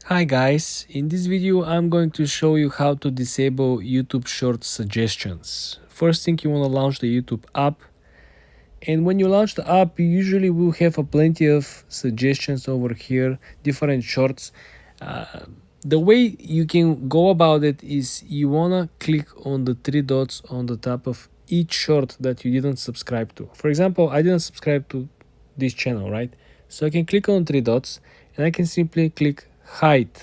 Hi guys, in this video I'm going to show you how to disable YouTube short suggestions. First thing, you want to launch the YouTube app, and when you launch the app you usually will have a plenty of suggestions over here, different shorts. The way you can go about it is you want to click on the three dots on the top of each short that you didn't subscribe to. For example, I didn't subscribe to this channel, right? So I can click on three dots and I can simply click hide.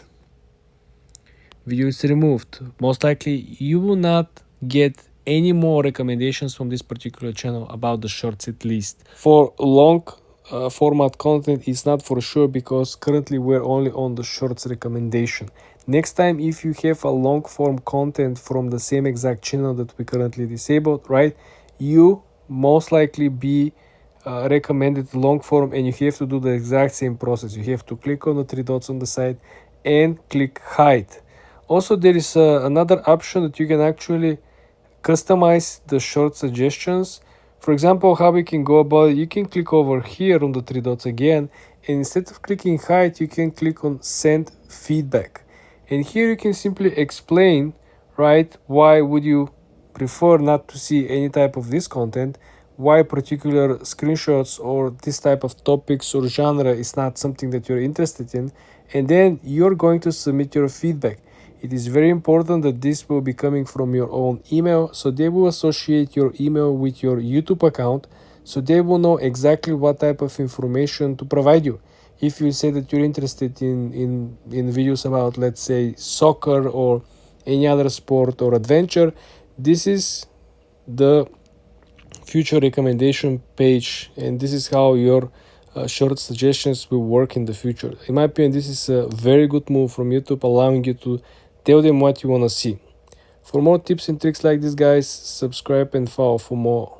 Video is removed. Most likely you will not get any more recommendations from this particular channel about the shorts, at least. For long format content it's not for sure, because currently we're only on the shorts recommendation. Next time, if you have a long form content from the same exact channel that we currently disabled, right, you most likely be recommended long form, and you have to do the exact same process. You have to click on the three dots on the side and click hide. Also, there is another option that you can actually customize the short suggestions. For example, how we can go about it, you can click over here on the three dots again, and instead of clicking hide you can click on send feedback, and here you can simply explain, right, why would you prefer not to see any type of this content, why particular screenshots or this type of topics or genre is not something that you're interested in, and then you're going to submit your feedback. It is very important that this will be coming from your own email, so they will associate your email with your YouTube account, so they will know exactly what type of information to provide you. If you say that you're interested in videos about, let's say, soccer or any other sport or adventure, this is the future recommendation page, and this is how your short suggestions will work in the future. In my opinion, this is a very good move from YouTube, allowing you to tell them what you want to see. For more tips and tricks like this, guys, subscribe and follow for more.